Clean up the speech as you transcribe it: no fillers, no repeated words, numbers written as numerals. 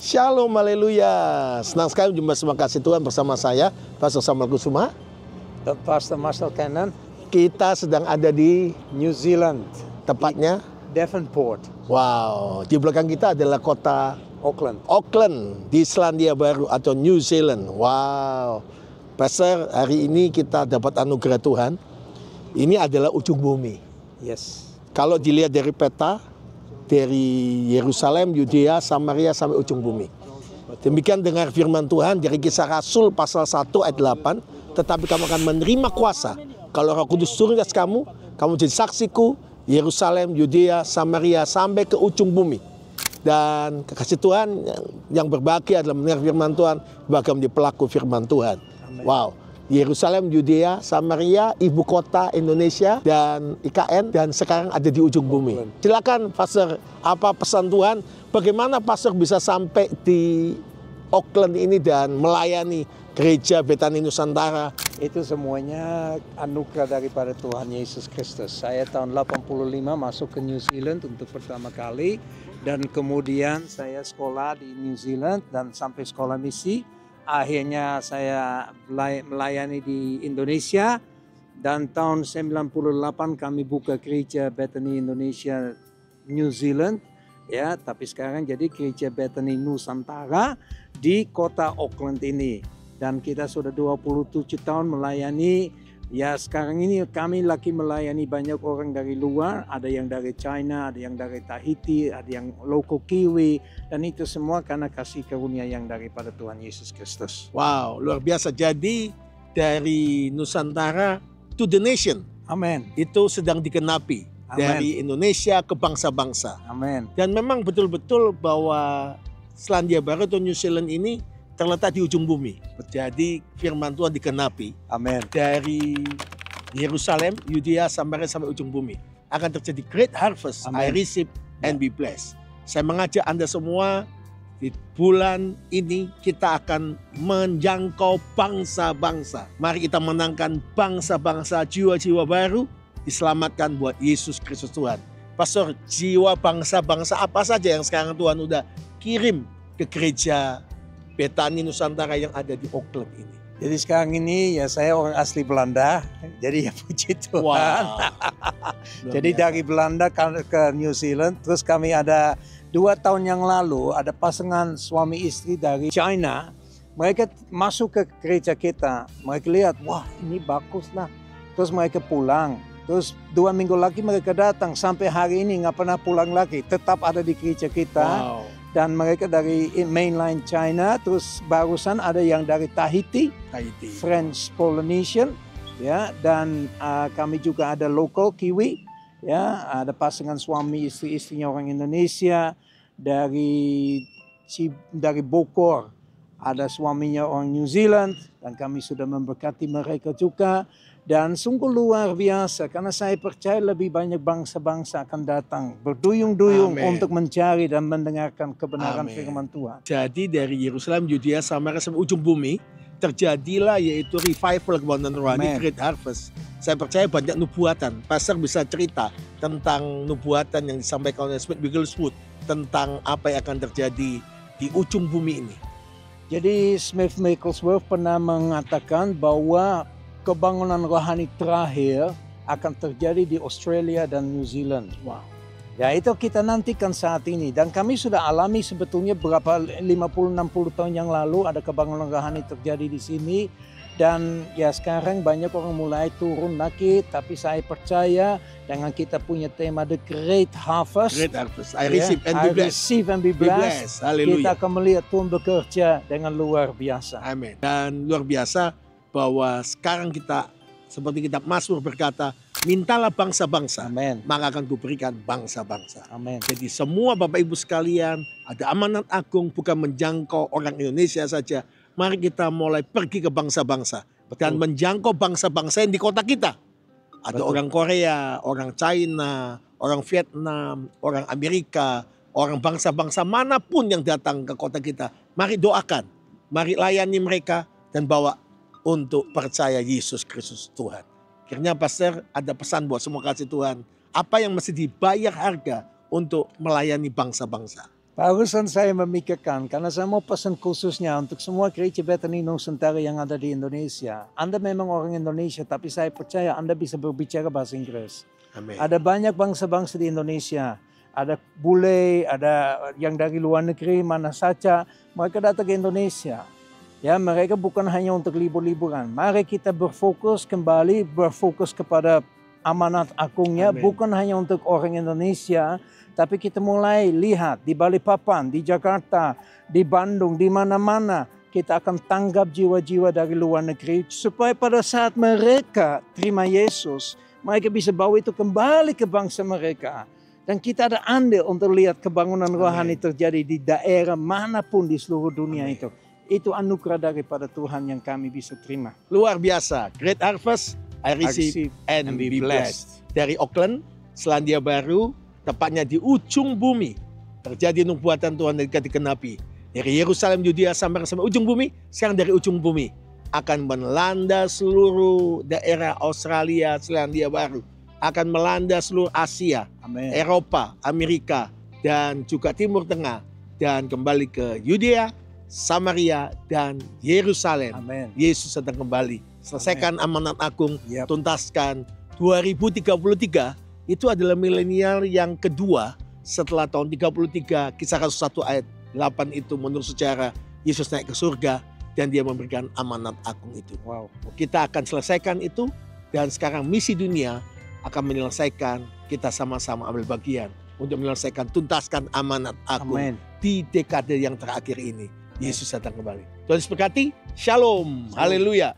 Shalom, haleluya. Senang sekali berjumpa sama kasih Tuhan bersama saya, Pastor Samuel Kusuma. Dan Pastor Marcel Cannon, Kita sedang ada di New Zealand, tepatnya, Devonport, wow, di belakang kita adalah kota Auckland. Auckland di Selandia Baru atau New Zealand. Wow, Pastor, hari ini kita dapat anugerah Tuhan. Ini adalah ujung bumi. Yes. Kalau dilihat dari peta, dari Yerusalem, Yudea, Samaria sampai ujung bumi. Demikian dengar firman Tuhan dari Kisah Rasul pasal 1 ayat 8. Tetapi kamu akan menerima kuasa kalau Roh Kudus turun atas kamu jadi saksiku, Yerusalem, Yudea, Samaria sampai ke ujung bumi. Dan kekasih Tuhan yang berbahagia adalah mendengar firman Tuhan, bahkan menjadi pelaku firman Tuhan. Amen. Wow. Yerusalem, Yudea, Samaria, ibu kota Indonesia dan IKN, dan sekarang ada di ujung bumi. Silakan Pastor, apa pesan Tuhan? Bagaimana Pastor bisa sampai di Auckland ini dan melayani gereja Betani Nusantara? Itu semuanya anugerah daripada Tuhan Yesus Kristus. Saya tahun 85 masuk ke New Zealand untuk pertama kali. Dan kemudian saya sekolah di New Zealand dan sampai sekolah misi. Akhirnya saya melayani di Indonesia. Dan tahun 98 kami buka gereja Betani Indonesia New Zealand. Ya, tapi sekarang jadi gereja Betani Nusantara di kota Auckland ini. Dan kita sudah 27 tahun melayani. Ya, sekarang ini kami lagi melayani banyak orang dari luar. Ada yang dari China, ada yang dari Tahiti, ada yang local Kiwi. Dan itu semua karena kasih karunia yang daripada Tuhan Yesus Kristus. Wow, luar biasa. Jadi dari Nusantara to the nation. Amin. Itu sedang dikenapi. Amen. Dari Indonesia ke bangsa-bangsa. Amin. Dan memang betul-betul bahwa Selandia Baru atau New Zealand ini terletak di ujung bumi. Jadi firman Tuhan dikenapi. Amin. Dari Yerusalem, Yudea, Samaria sampai ujung bumi. Akan terjadi great harvest. Amen. I receive and be blessed. Saya mengajak Anda semua di bulan ini kita akan menjangkau bangsa-bangsa. Mari kita menangkan bangsa-bangsa, jiwa-jiwa baru diselamatkan buat Yesus Kristus Tuhan. Pastor, jiwa bangsa-bangsa apa saja yang sekarang Tuhan udah kirim ke gereja Betani Nusantara yang ada di Auckland ini? Jadi sekarang ini ya saya orang asli Belanda. Jadi ya puji Tuhan. Wow. Jadi dari Belanda ke New Zealand. Terus kami ada 2 tahun yang lalu ada pasangan suami istri dari China. Mereka masuk ke gereja kita. Mereka lihat, wah ini bagus lah. Terus mereka pulang. Terus 2 minggu lagi mereka datang. Sampai hari ini nggak pernah pulang lagi. Tetap ada di gereja kita. Wow. Dan mereka dari mainland China. Terus barusan ada yang dari Tahiti. French Polynesian. Ya, dan kami juga ada local Kiwi. Ya, ada pasangan suami istri-istrinya orang Indonesia. Dari Bogor. Ada suaminya orang New Zealand. Dan kami sudah memberkati mereka juga. Dan sungguh luar biasa karena saya percaya lebih banyak bangsa-bangsa akan datang berduyung-duyung untuk mencari dan mendengarkan kebenaran firman Tuhan. Jadi dari Yerusalem, Yudea, Samaria sampai ujung bumi terjadilah yaitu revival kebenaran rohani, great harvest. Saya percaya banyak nubuatan. Pastor bisa cerita tentang nubuatan yang disampaikan oleh Smith Wigglesworth tentang apa yang akan terjadi di ujung bumi ini. Jadi Smith Wigglesworth pernah mengatakan bahwa kebangunan rohani terakhir akan terjadi di Australia dan New Zealand. Wow. Ya itu kita nantikan saat ini. Dan kami sudah alami sebetulnya berapa 50-60 tahun yang lalu ada kebangunan rohani terjadi di sini. Dan ya sekarang banyak orang mulai turun lagi. Tapi saya percaya dengan kita punya tema The Great Harvest. Great Harvest. I receive and be blessed. Receive and be blessed. Haleluya. Kita akan melihat Tuhan bekerja dengan luar biasa. Amin. Dan luar biasa bahwa sekarang kita seperti kitab Mazmur berkata, mintalah bangsa-bangsa, maka akan kuberikan bangsa-bangsa. Amin. Jadi semua Bapak Ibu sekalian, ada amanat agung bukan menjangkau orang Indonesia saja. Mari kita mulai pergi ke bangsa-bangsa dan menjangkau bangsa-bangsa yang di kota kita. Ada orang Korea, orang China, orang Vietnam, orang Amerika, orang bangsa-bangsa manapun yang datang ke kota kita. Mari doakan, mari layani mereka dan bawa untuk percaya Yesus Kristus Tuhan. Akhirnya Pastor ada pesan buat semua kasih Tuhan. Apa yang mesti dibayar harga untuk melayani bangsa-bangsa? Barusan saya memikirkan, karena saya mau pesan khususnya untuk semua gereja Bethany Nusantara yang ada di Indonesia. Anda memang orang Indonesia, tapi saya percaya Anda bisa berbicara bahasa Inggris. Amin. Ada banyak bangsa-bangsa di Indonesia. Ada bule, ada yang dari luar negeri, mana saja. Mereka datang ke Indonesia. Ya, mereka bukan hanya untuk libur-liburan. Mari kita berfokus kepada amanat agungnya, Amin. bukan hanya untuk orang Indonesia, tapi kita mulai lihat di Balikpapan, di Jakarta, di Bandung, di mana-mana. Kita akan tanggap jiwa-jiwa dari luar negeri, supaya pada saat mereka terima Yesus, mereka bisa bawa itu kembali ke bangsa mereka. Dan kita ada andil untuk lihat kebangunan rohani terjadi di daerah manapun di seluruh dunia itu. Itu anugerah daripada Tuhan yang kami bisa terima. Luar biasa. Great Harvest, I receive and be blessed. Dari Auckland, Selandia Baru, tepatnya di ujung bumi. Terjadi nubuatan Tuhan dari dikenapi. Dari Yerusalem, Yudea sampai ujung bumi, sekarang dari ujung bumi. Akan melanda seluruh daerah Australia, Selandia Baru. Akan melanda seluruh Asia, Amin. Eropa, Amerika, dan juga Timur Tengah. Dan kembali ke Yudea, Samaria, dan Yerusalem. Amin. Yesus sedang kembali. Selesaikan amanat agung, Yep. tuntaskan. 2033 itu adalah milenial yang kedua setelah tahun 33, Kisah Rasul 1 ayat 8 itu menurut sejarah Yesus naik ke surga dan dia memberikan amanat agung itu. Wow. Kita akan selesaikan itu dan sekarang misi dunia akan menyelesaikan, kita sama-sama ambil bagian untuk menyelesaikan, tuntaskan amanat agung Amin. di dekade yang terakhir ini. Yesus datang kembali. Tuhan Yesus berkati. Shalom. Haleluya.